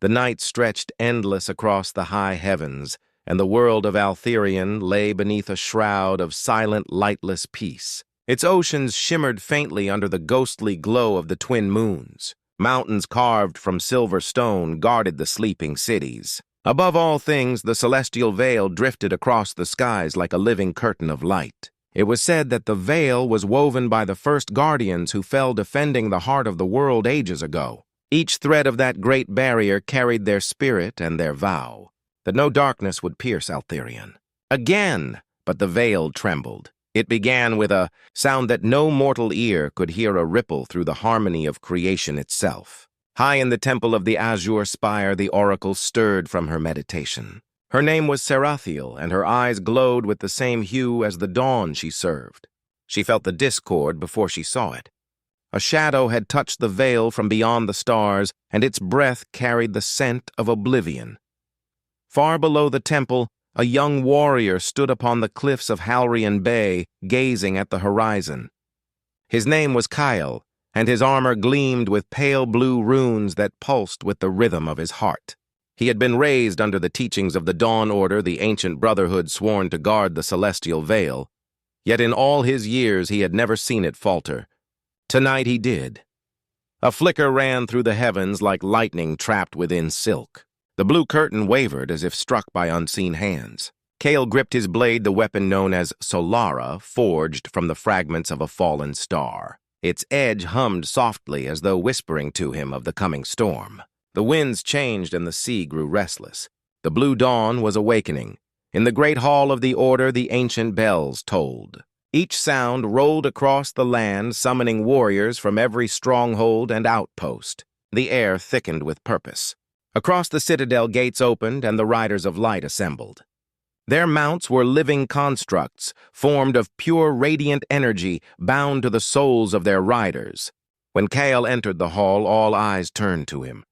The night stretched endless across the high heavens, and the world of Altherion lay beneath a shroud of silent, lightless peace. Its oceans shimmered faintly under the ghostly glow of the twin moons. Mountains carved from silver stone guarded the sleeping cities. Above all things, the celestial veil drifted across the skies like a living curtain of light. It was said that the veil was woven by the first guardians who fell defending the heart of the world ages ago. Each thread of that great barrier carried their spirit and their vow, that no darkness would pierce Altherion. Again, but the veil trembled. It began with a sound that no mortal ear could hear, a ripple through the harmony of creation itself. High in the temple of the azure spire, the oracle stirred from her meditation. Her name was Sarathiel, and her eyes glowed with the same hue as the dawn she served. She felt the discord before she saw it. A shadow had touched the veil from beyond the stars, and its breath carried the scent of oblivion. Far below the temple, a young warrior stood upon the cliffs of Halrian Bay, gazing at the horizon. His name was Kyle, and his armor gleamed with pale blue runes that pulsed with the rhythm of his heart. He had been raised under the teachings of the Dawn Order, the ancient brotherhood sworn to guard the celestial veil. Yet in all his years he had never seen it falter. Tonight he did. A flicker ran through the heavens like lightning trapped within silk. The blue curtain wavered as if struck by unseen hands. Kale gripped his blade, the weapon known as Solara, forged from the fragments of a fallen star. Its edge hummed softly as though whispering to him of the coming storm. The winds changed and the sea grew restless. The blue dawn was awakening. In the great hall of the Order, the ancient bells tolled. Each sound rolled across the land, summoning warriors from every stronghold and outpost. The air thickened with purpose. Across the citadel, gates opened and the riders of light assembled. Their mounts were living constructs, formed of pure radiant energy, bound to the souls of their riders. When Kale entered the hall, all eyes turned to him.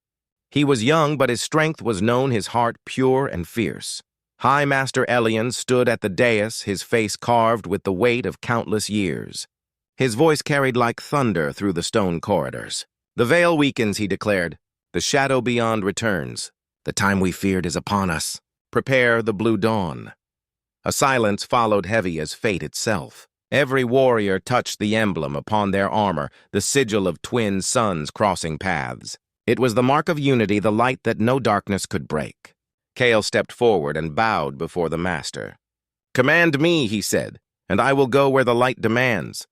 He was young, but his strength was known, his heart pure and fierce. High Master Elion stood at the dais, his face carved with the weight of countless years. His voice carried like thunder through the stone corridors. "The veil weakens," he declared. "The shadow beyond returns. The time we feared is upon us. Prepare the blue dawn." A silence followed, heavy as fate itself. Every warrior touched the emblem upon their armor, the sigil of twin suns crossing paths. It was the mark of unity, the light that no darkness could break. Kale stepped forward and bowed before the master. "Command me," he said, "and I will go where the light demands."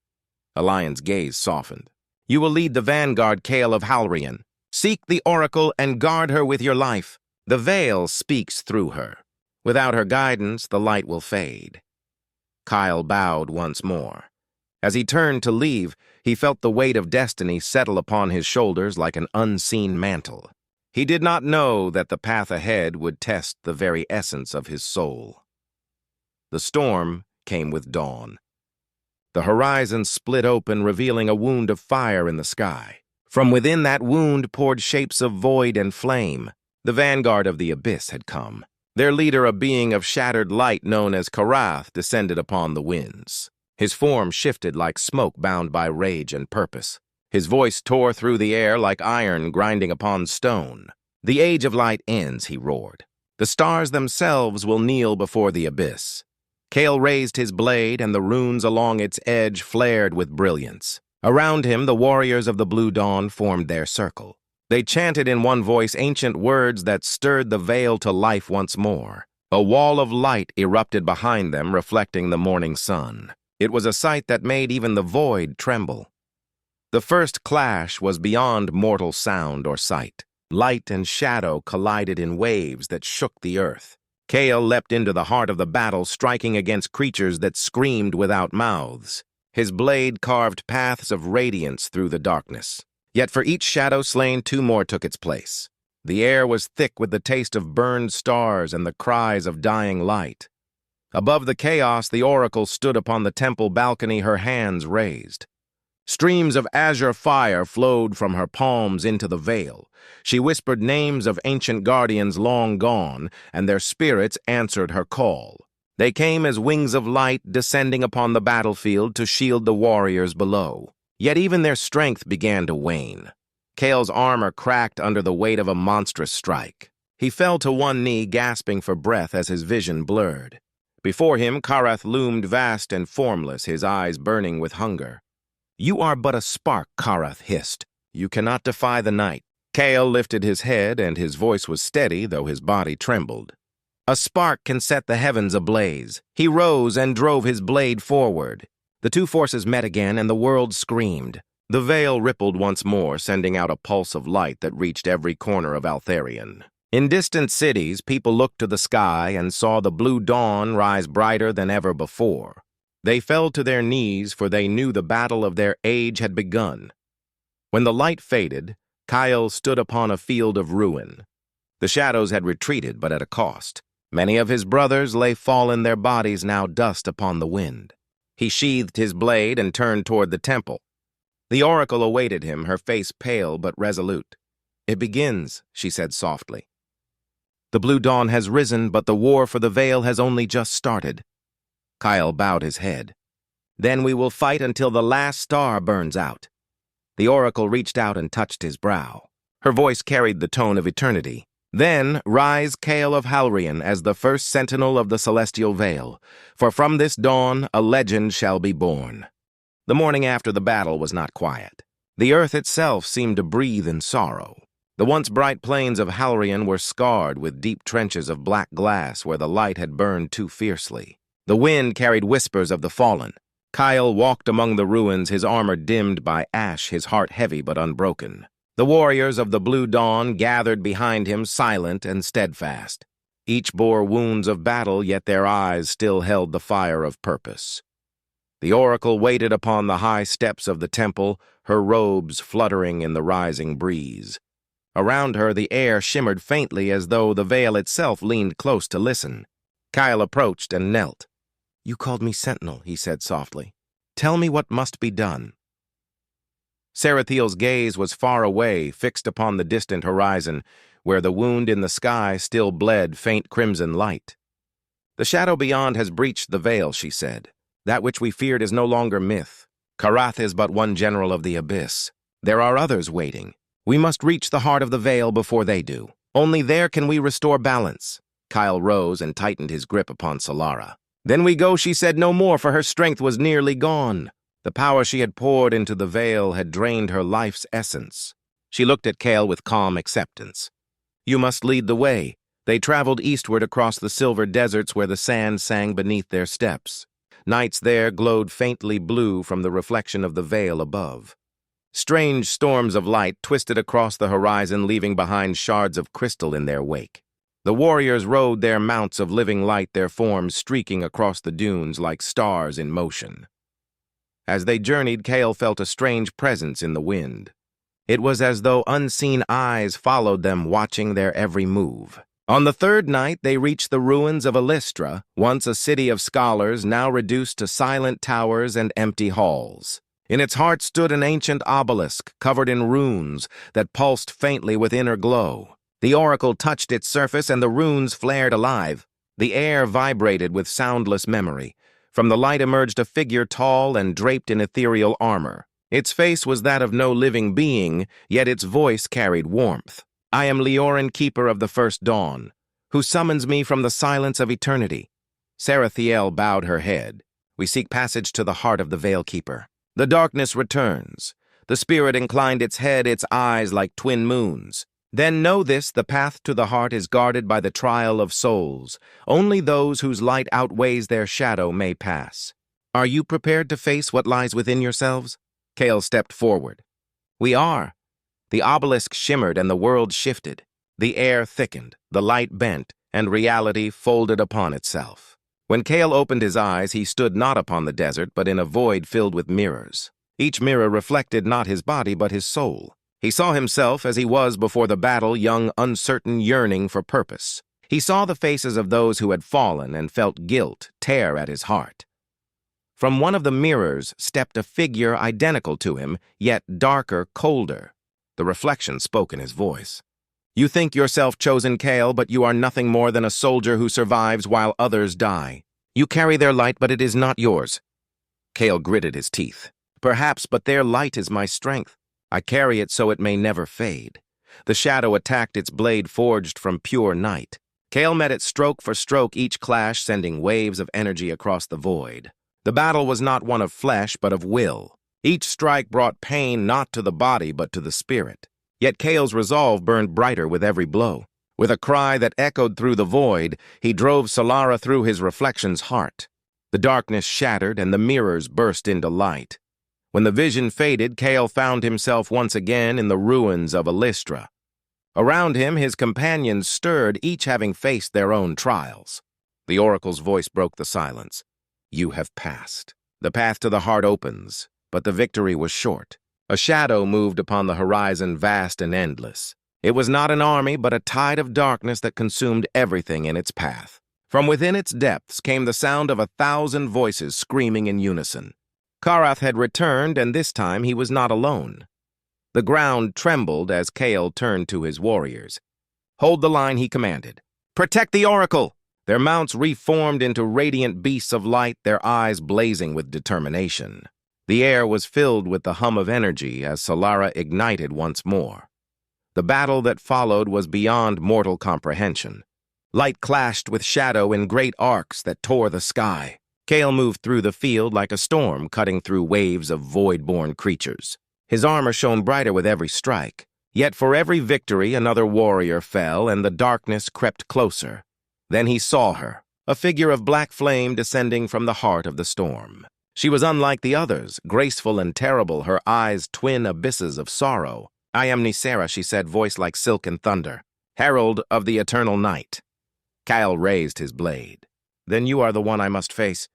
Elion's gaze softened. "You will lead the vanguard, Kale of Halrion. Seek the oracle and guard her with your life. The veil speaks through her. Without her guidance, the light will fade." Kyle bowed once more. As he turned to leave, he felt the weight of destiny settle upon his shoulders like an unseen mantle. He did not know that the path ahead would test the very essence of his soul. The storm came with dawn. The horizon split open, revealing a wound of fire in the sky. From within that wound poured shapes of void and flame. The vanguard of the abyss had come. Their leader, a being of shattered light known as Karath, descended upon the winds. His form shifted like smoke bound by rage and purpose. His voice tore through the air like iron grinding upon stone. "The age of light ends," he roared. "The stars themselves will kneel before the abyss." Kale raised his blade, and the runes along its edge flared with brilliance. Around him, the warriors of the Blue Dawn formed their circle. They chanted in one voice ancient words that stirred the veil to life once more. A wall of light erupted behind them, reflecting the morning sun. It was a sight that made even the void tremble. The first clash was beyond mortal sound or sight. Light and shadow collided in waves that shook the earth. Kale leapt into the heart of the battle, striking against creatures that screamed without mouths. His blade carved paths of radiance through the darkness. Yet for each shadow slain, two more took its place. The air was thick with the taste of burned stars and the cries of dying light. Above the chaos, the oracle stood upon the temple balcony, her hands raised. Streams of azure fire flowed from her palms into the veil. She whispered names of ancient guardians long gone, and their spirits answered her call. They came as wings of light descending upon the battlefield to shield the warriors below. Yet even their strength began to wane. Kale's armor cracked under the weight of a monstrous strike. He fell to one knee, gasping for breath as his vision blurred. Before him, Karath loomed vast and formless, his eyes burning with hunger. "You are but a spark," Karath hissed. "You cannot defy the night." Kale lifted his head, and his voice was steady, though his body trembled. "A spark can set the heavens ablaze." He rose and drove his blade forward. The two forces met again, and the world screamed. The veil rippled once more, sending out a pulse of light that reached every corner of Altharion. In distant cities, people looked to the sky and saw the blue dawn rise brighter than ever before. They fell to their knees, for they knew the battle of their age had begun. When the light faded, Kyle stood upon a field of ruin. The shadows had retreated, but at a cost. Many of his brothers lay fallen, their bodies now dust upon the wind. He sheathed his blade and turned toward the temple. The oracle awaited him, her face pale but resolute. "It begins," she said softly. "The blue dawn has risen, but the war for the veil has only just started." Kyle bowed his head. "Then we will fight until the last star burns out." The oracle reached out and touched his brow. Her voice carried the tone of eternity. "Then rise, Kale of Halrion, as the first sentinel of the celestial veil, for from this dawn a legend shall be born." The morning after the battle was not quiet. The earth itself seemed to breathe in sorrow. The once bright plains of Halrion were scarred with deep trenches of black glass where the light had burned too fiercely. The wind carried whispers of the fallen. Kyle walked among the ruins, his armor dimmed by ash, his heart heavy but unbroken. The warriors of the Blue Dawn gathered behind him, silent and steadfast. Each bore wounds of battle, yet their eyes still held the fire of purpose. The oracle waited upon the high steps of the temple, her robes fluttering in the rising breeze. Around her, the air shimmered faintly as though the veil itself leaned close to listen. Kyle approached and knelt. "You called me Sentinel," he said softly. "Tell me what must be done." Sarathiel's gaze was far away, fixed upon the distant horizon, where the wound in the sky still bled faint crimson light. "The shadow beyond has breached the veil," she said. "That which we feared is no longer myth. Karath is but one general of the abyss. There are others waiting. We must reach the heart of the veil before they do. Only there can we restore balance." Kyle rose and tightened his grip upon Solara. "Then we go," she said no more, for her strength was nearly gone. The power she had poured into the veil had drained her life's essence. She looked at Kale with calm acceptance. "You must lead the way." They traveled eastward across the silver deserts where the sand sang beneath their steps. Nights there glowed faintly blue from the reflection of the veil above. Strange storms of light twisted across the horizon, leaving behind shards of crystal in their wake. The warriors rode their mounts of living light, their forms streaking across the dunes like stars in motion. As they journeyed, Kale felt a strange presence in the wind. It was as though unseen eyes followed them, watching their every move. On the third night, they reached the ruins of Elistra, once a city of scholars, now reduced to silent towers and empty halls. In its heart stood an ancient obelisk, covered in runes, that pulsed faintly with inner glow. The oracle touched its surface, and the runes flared alive. The air vibrated with soundless memory. From the light emerged a figure tall and draped in ethereal armor. Its face was that of no living being, yet its voice carried warmth. "I am Leorin, keeper of the first dawn, who summons me from the silence of eternity." Sarathiel bowed her head. "We seek passage to the heart of the Veil Keeper." The darkness returns. The spirit inclined its head, its eyes like twin moons. "Then know this, the path to the heart is guarded by the trial of souls. Only those whose light outweighs their shadow may pass. Are you prepared to face what lies within yourselves?" Kale stepped forward. "We are." The obelisk shimmered and the world shifted. The air thickened, the light bent, and reality folded upon itself. When Kale opened his eyes, he stood not upon the desert, but in a void filled with mirrors. Each mirror reflected not his body, but his soul. He saw himself as he was before the battle, young, uncertain, yearning for purpose. He saw the faces of those who had fallen and felt guilt tear at his heart. From one of the mirrors stepped a figure identical to him, yet darker, colder. The reflection spoke in his voice. "You think yourself chosen, Kale, but you are nothing more than a soldier who survives while others die. You carry their light, but it is not yours." Kale gritted his teeth. "Perhaps, but their light is my strength. I carry it so it may never fade. The shadow attacked its blade forged from pure night. Kale met it stroke for stroke, each clash sending waves of energy across the void. The battle was not one of flesh, but of will. Each strike brought pain not to the body, but to the spirit. Yet Kale's resolve burned brighter with every blow. With a cry that echoed through the void, he drove Solara through his reflection's heart. The darkness shattered and the mirrors burst into light. When the vision faded, Kale found himself once again in the ruins of Illustra. Around him, his companions stirred, each having faced their own trials. The oracle's voice broke the silence. You have passed. The path to the heart opens, but the victory was short. A shadow moved upon the horizon, vast and endless. It was not an army, but a tide of darkness that consumed everything in its path. From within its depths came the sound of 1,000 voices screaming in unison. Karath had returned, and this time he was not alone. The ground trembled as Kale turned to his warriors. Hold the line, he commanded. Protect the oracle! Their mounts reformed into radiant beasts of light, their eyes blazing with determination. The air was filled with the hum of energy as Solara ignited once more. The battle that followed was beyond mortal comprehension. Light clashed with shadow in great arcs that tore the sky. Kale moved through the field like a storm, cutting through waves of void-born creatures. His armor shone brighter with every strike. Yet for every victory, another warrior fell, and the darkness crept closer. Then he saw her, a figure of black flame descending from the heart of the storm. She was unlike the others, graceful and terrible, her eyes twin abysses of sorrow. I am Nicera, she said, voice like silk and thunder, herald of the eternal night. Kale raised his blade. Then you are the one I must face.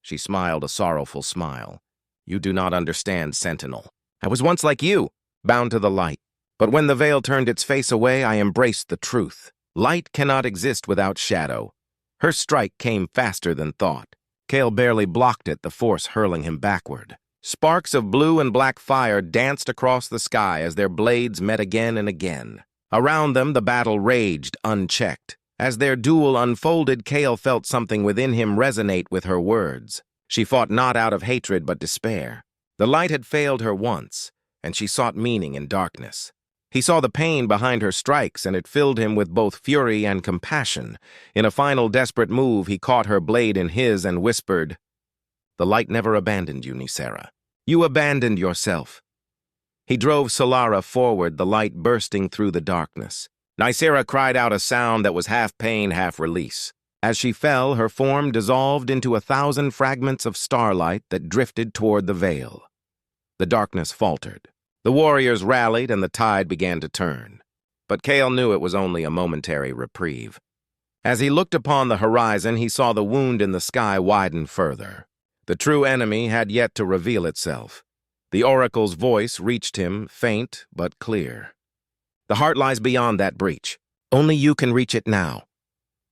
She smiled a sorrowful smile. You do not understand, Sentinel. I was once like you, bound to the light. But when the veil turned its face away, I embraced the truth. Light cannot exist without shadow. Her strike came faster than thought. Kale barely blocked it, the force hurling him backward. Sparks of blue and black fire danced across the sky as their blades met again and again. Around them, the battle raged, unchecked. As their duel unfolded, Kale felt something within him resonate with her words. She fought not out of hatred but despair. The light had failed her once, and she sought meaning in darkness. He saw the pain behind her strikes, and it filled him with both fury and compassion. In a final desperate move, he caught her blade in his and whispered, The light never abandoned you, Nicera. You abandoned yourself. He drove Solara forward, the light bursting through the darkness. Nicera cried out a sound that was half pain, half release. As she fell, her form dissolved into 1,000 fragments of starlight that drifted toward the veil. The darkness faltered. The warriors rallied, and the tide began to turn. But Kale knew it was only a momentary reprieve. As he looked upon the horizon, he saw the wound in the sky widen further. The true enemy had yet to reveal itself. The oracle's voice reached him, faint but clear. The heart lies beyond that breach. Only you can reach it now.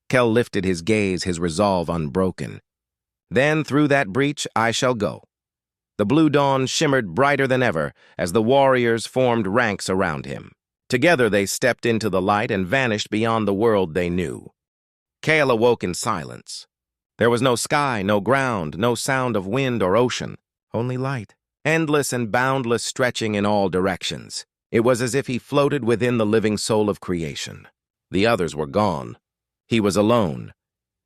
Kale lifted his gaze, his resolve unbroken. Then through that breach I shall go. The blue dawn shimmered brighter than ever as the warriors formed ranks around him. Together they stepped into the light and vanished beyond the world they knew. Kale awoke in silence. There was no sky, no ground, no sound of wind or ocean, only light, endless and boundless, stretching in all directions. It was as if he floated within the living soul of creation. The others were gone. He was alone.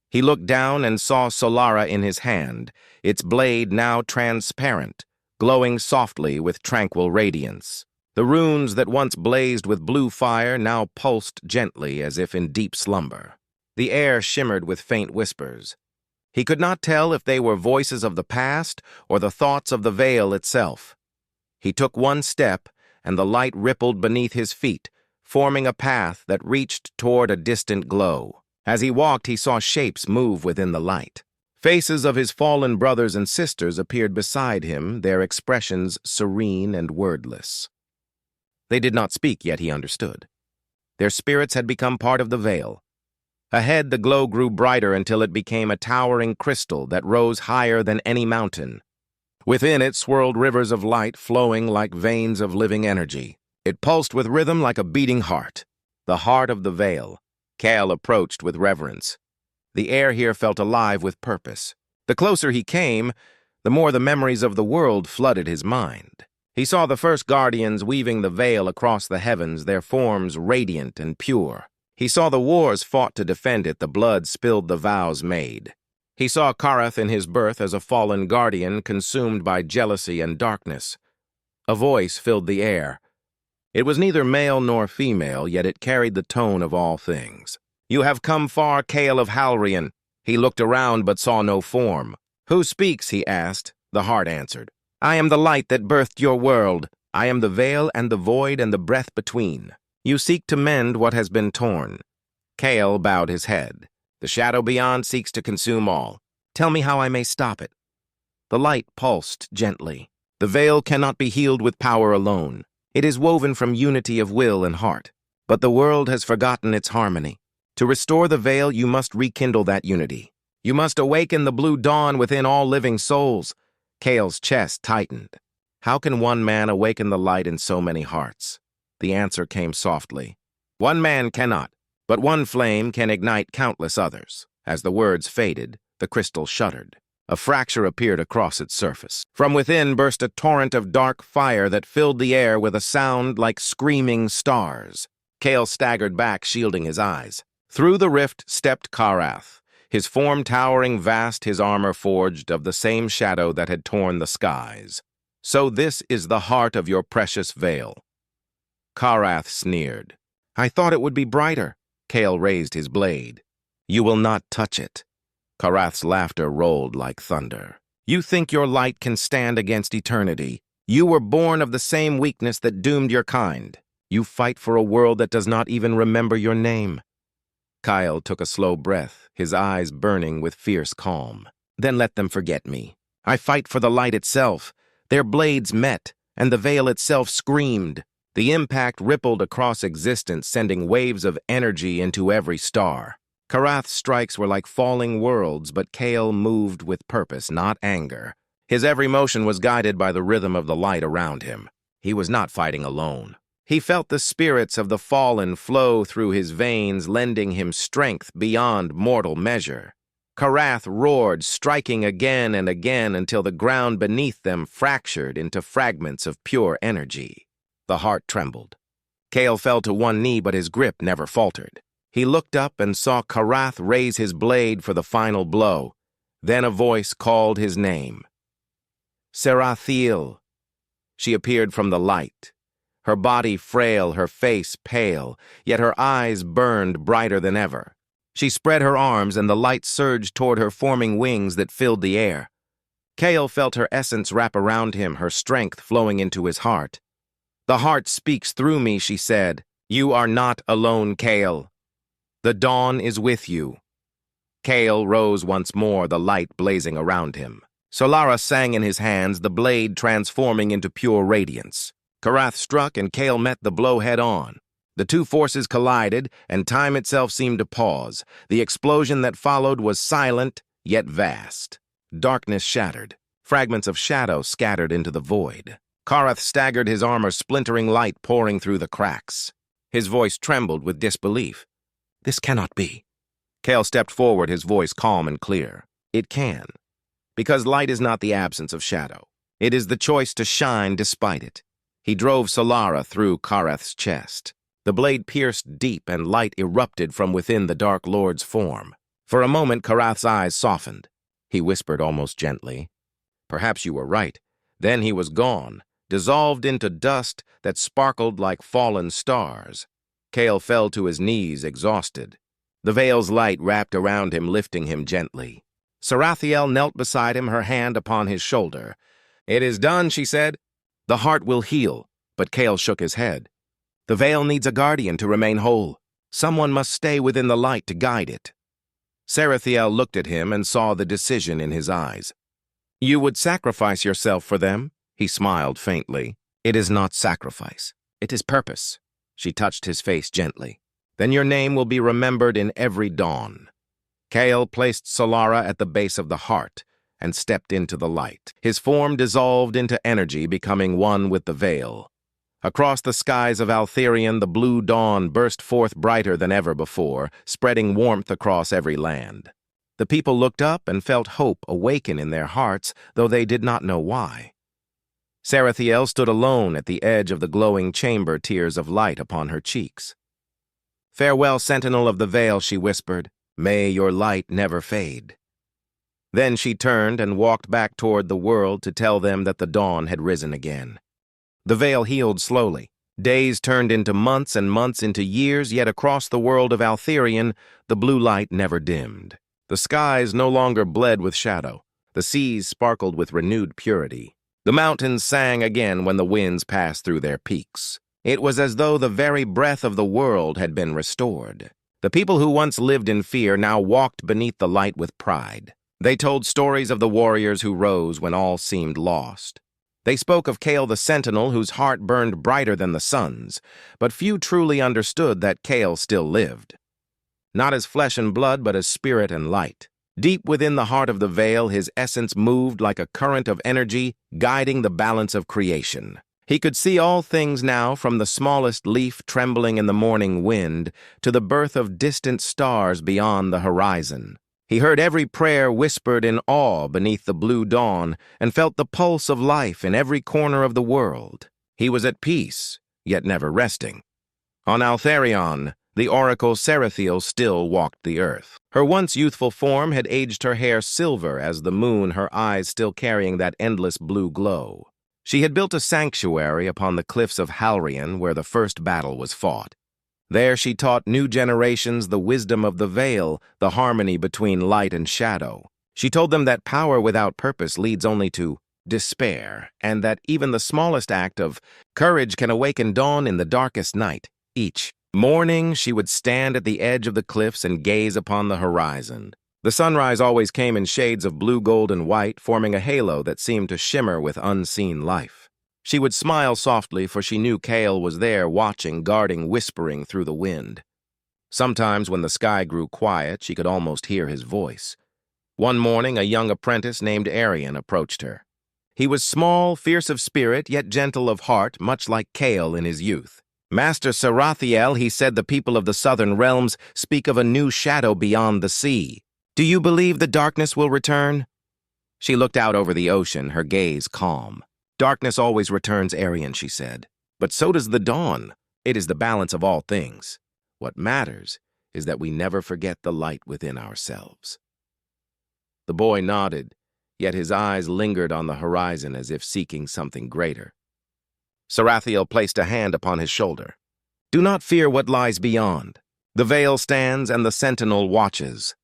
He looked down and saw Solara in his hand, its blade now transparent, glowing softly with tranquil radiance. The runes that once blazed with blue fire now pulsed gently as if in deep slumber. The air shimmered with faint whispers. He could not tell if they were voices of the past or the thoughts of the veil itself. He took one step, and the light rippled beneath his feet, forming a path that reached toward a distant glow. As he walked, he saw shapes move within the light. Faces of his fallen brothers and sisters appeared beside him, their expressions serene and wordless. They did not speak, yet he understood. Their spirits had become part of the veil. Ahead, the glow grew brighter until it became a towering crystal that rose higher than any mountain. Within it swirled rivers of light flowing like veins of living energy. It pulsed with rhythm like a beating heart. The heart of the veil. Kale approached with reverence. The air here felt alive with purpose. The closer he came, the more the memories of the world flooded his mind. He saw the first guardians weaving the veil across the heavens, their forms radiant and pure. He saw the wars fought to defend it, the blood spilled, the vows made. He saw Karath in his birth as a fallen guardian consumed by jealousy and darkness. A voice filled the air. It was neither male nor female, yet it carried the tone of all things. "You have come far, Kael of Halrian." He looked around but saw no form. "Who speaks?" he asked. The heart answered. "I am the light that birthed your world. I am the veil and the void and the breath between. You seek to mend what has been torn." Kael bowed his head. "The shadow beyond seeks to consume all. Tell me how I may stop it." The light pulsed gently. "The veil cannot be healed with power alone. It is woven from unity of will and heart. But the world has forgotten its harmony. To restore the veil, you must rekindle that unity. You must awaken the blue dawn within all living souls." Kael's chest tightened. How can one man awaken the light in so many hearts? The answer came softly. One man cannot, but one flame can ignite countless others. As the words faded, the crystal shuddered. A fracture appeared across its surface. From within burst a torrent of dark fire that filled the air with a sound like screaming stars. Kael staggered back, shielding his eyes. Through the rift stepped Karath, his form towering vast, his armor forged of the same shadow that had torn the skies. "So this is the heart of your precious veil." Karath sneered. "I thought it would be brighter." Kael raised his blade. "You will not touch it." Karath's laughter rolled like thunder. "You think your light can stand against eternity. You were born of the same weakness that doomed your kind. You fight for a world that does not even remember your name." Kael took a slow breath, his eyes burning with fierce calm. "Then let them forget me. I fight for the light itself." Their blades met, and the veil itself screamed. The impact rippled across existence, sending waves of energy into every star. Karath's strikes were like falling worlds, but Kael moved with purpose, not anger. His every motion was guided by the rhythm of the light around him. He was not fighting alone. He felt the spirits of the fallen flow through his veins, lending him strength beyond mortal measure. Karath roared, striking again and again until the ground beneath them fractured into fragments of pure energy. The heart trembled. Kael fell to one knee, but his grip never faltered. He looked up and saw Karath raise his blade for the final blow. Then a voice called his name. Sarathiel. She appeared from the light. Her body frail, her face pale, yet her eyes burned brighter than ever. She spread her arms and the light surged toward her, forming wings that filled the air. Kael felt her essence wrap around him, her strength flowing into his heart. "The heart speaks through me," she said. "You are not alone, Kael. The dawn is with you." Kael rose once more, the light blazing around him. Solara sang in his hands, the blade transforming into pure radiance. Karath struck and Kael met the blow head-on. The two forces collided, and time itself seemed to pause. The explosion that followed was silent, yet vast. Darkness shattered. Fragments of shadow scattered into the void. Karath staggered, his armor splintering, light pouring through the cracks. His voice trembled with disbelief. "This cannot be." Kael stepped forward, his voice calm and clear. "It can. Because light is not the absence of shadow. It is the choice to shine despite it." He drove Solara through Karath's chest. The blade pierced deep and light erupted from within the Dark Lord's form. For a moment, Karath's eyes softened. He whispered almost gently, "Perhaps you were right." Then he was gone, dissolved into dust that sparkled like fallen stars. Kael fell to his knees, exhausted. The veil's light wrapped around him, lifting him gently. Sarathiel knelt beside him, her hand upon his shoulder. "It is done," she said. "The heart will heal," but Kael shook his head. "The veil needs a guardian to remain whole. Someone must stay within the light to guide it." Sarathiel looked at him and saw the decision in his eyes. "You would sacrifice yourself for them?" He smiled faintly. "It is not sacrifice. It is purpose." She touched his face gently. "Then your name will be remembered in every dawn." Kael placed Solara at the base of the heart and stepped into the light. His form dissolved into energy, becoming one with the veil. Across the skies of Altherian, the blue dawn burst forth brighter than ever before, spreading warmth across every land. The people looked up and felt hope awaken in their hearts, though they did not know why. Sarathiel stood alone at the edge of the glowing chamber, tears of light upon her cheeks. "Farewell, sentinel of the veil," she whispered. "May your light never fade." Then she turned and walked back toward the world to tell them that the dawn had risen again. The veil healed slowly. Days turned into months and months into years, yet across the world of Altherion, the blue light never dimmed. The skies no longer bled with shadow. The seas sparkled with renewed purity. The mountains sang again when the winds passed through their peaks. It was as though the very breath of the world had been restored. The people who once lived in fear now walked beneath the light with pride. They told stories of the warriors who rose when all seemed lost. They spoke of Kale the Sentinel, whose heart burned brighter than the sun's, but few truly understood that Kale still lived. Not as flesh and blood, but as spirit and light. Deep within the heart of the veil, his essence moved like a current of energy, guiding the balance of creation. He could see all things now, from the smallest leaf trembling in the morning wind to the birth of distant stars beyond the horizon. He heard every prayer whispered in awe beneath the blue dawn and felt the pulse of life in every corner of the world. He was at peace, yet never resting. On Altherion, the oracle Sarathiel still walked the earth. Her once youthful form had aged, her hair silver as the moon, her eyes still carrying that endless blue glow. She had built a sanctuary upon the cliffs of Halrion where the first battle was fought. There she taught new generations the wisdom of the veil, the harmony between light and shadow. She told them that power without purpose leads only to despair, and that even the smallest act of courage can awaken dawn in the darkest night. Each morning she would stand at the edge of the cliffs and gaze upon the horizon. The sunrise always came in shades of blue, gold, and white, forming a halo that seemed to shimmer with unseen life. She would smile softly, for she knew Kale was there, watching, guarding, whispering through the wind. Sometimes, when the sky grew quiet, she could almost hear his voice. One morning, a young apprentice named Arian approached her. He was small, fierce of spirit, yet gentle of heart, much like Kale in his youth. "Master Sarathiel," he said, "the people of the southern realms speak of a new shadow beyond the sea. Do you believe the darkness will return?" She looked out over the ocean, her gaze calm. "Darkness always returns, Arian," she said. "But so does the dawn. It is the balance of all things. What matters is that we never forget the light within ourselves." The boy nodded, yet his eyes lingered on the horizon as if seeking something greater. Sarathiel placed a hand upon his shoulder. "Do not fear what lies beyond. The veil stands and the sentinel watches."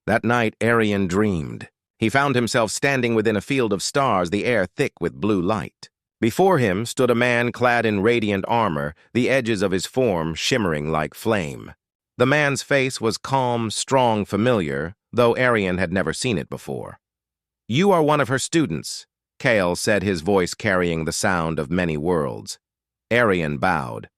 That night, Arian dreamed. He found himself standing within a field of stars, the air thick with blue light. Before him stood a man clad in radiant armor, the edges of his form shimmering like flame. The man's face was calm, strong, familiar, though Arian had never seen it before. "You are one of her students," Kale said, his voice carrying the sound of many worlds. Arian bowed.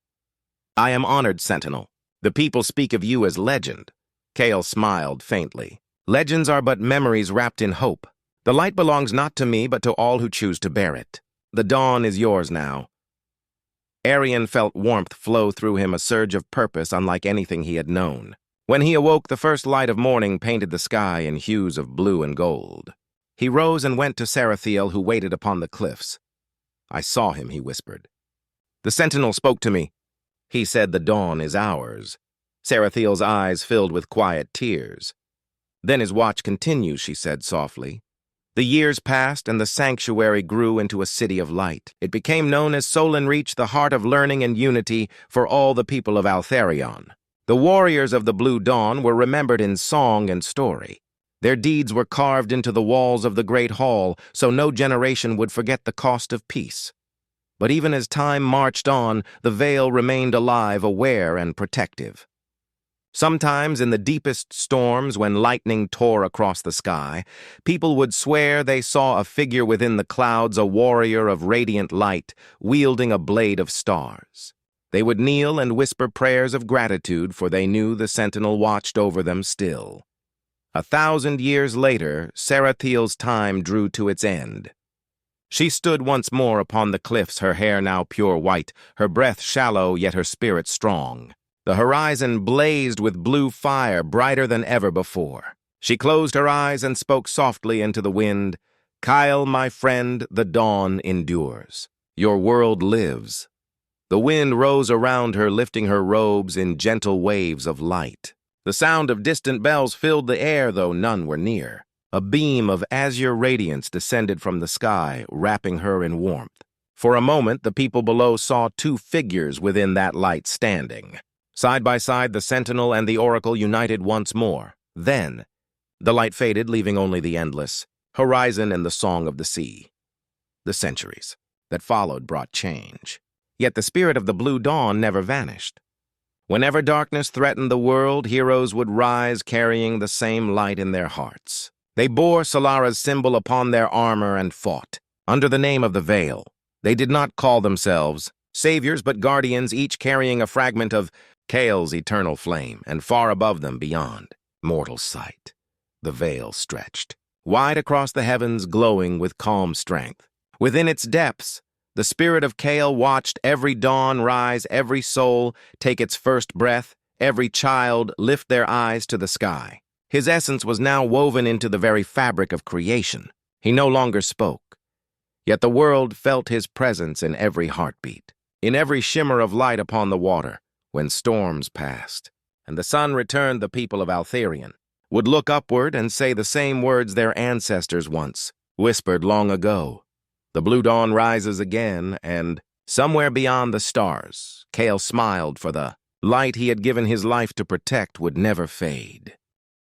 "I am honored, Sentinel. The people speak of you as legend." Kale smiled faintly. "Legends are but memories wrapped in hope. The light belongs not to me, but to all who choose to bear it. The dawn is yours now." Arian felt warmth flow through him, a surge of purpose unlike anything he had known. When he awoke, the first light of morning painted the sky in hues of blue and gold. He rose and went to Sarathiel, who waited upon the cliffs. "I saw him," he whispered. "The sentinel spoke to me. He said the dawn is ours." Sarathiel's eyes filled with quiet tears. "Then his watch continues," she said softly. "The years passed, and the sanctuary grew into a city of light. It became known as Solenreach, the heart of learning and unity for all the people of Altherion. The warriors of the Blue Dawn were remembered in song and story. Their deeds were carved into the walls of the Great Hall, so no generation would forget the cost of peace. But even as time marched on, the veil remained alive, aware and protective. Sometimes in the deepest storms, when lightning tore across the sky, people would swear they saw a figure within the clouds, a warrior of radiant light, wielding a blade of stars. They would kneel and whisper prayers of gratitude, for they knew the sentinel watched over them still. 1,000 years later, Sarathiel's time drew to its end. She stood once more upon the cliffs, her hair now pure white, her breath shallow, yet her spirit strong. The horizon blazed with blue fire, brighter than ever before. She closed her eyes and spoke softly into the wind. Kyle, my friend, the dawn endures. Your world lives. The wind rose around her, lifting her robes in gentle waves of light. The sound of distant bells filled the air, though none were near. A beam of azure radiance descended from the sky, wrapping her in warmth. For a moment, the people below saw two figures within that light standing. Side by side, the sentinel and the oracle united once more. Then, the light faded, leaving only the endless horizon and the song of the sea. The centuries that followed brought change. Yet the spirit of the blue dawn never vanished. Whenever darkness threatened the world, heroes would rise carrying the same light in their hearts. They bore Solara's symbol upon their armor and fought. Under the name of the Veil, they did not call themselves saviors but guardians, each carrying a fragment of Kale's eternal flame, and far above them, beyond mortal sight, the Veil stretched, wide across the heavens, glowing with calm strength. Within its depths, the spirit of Kale watched every dawn rise, every soul take its first breath, every child lift their eyes to the sky. His essence was now woven into the very fabric of creation. He no longer spoke, yet the world felt his presence in every heartbeat, in every shimmer of light upon the water. When storms passed, and the sun returned, the people of Altherian would look upward and say the same words their ancestors once whispered long ago. The blue dawn rises again, and somewhere beyond the stars, Kale smiled, for the light he had given his life to protect would never fade.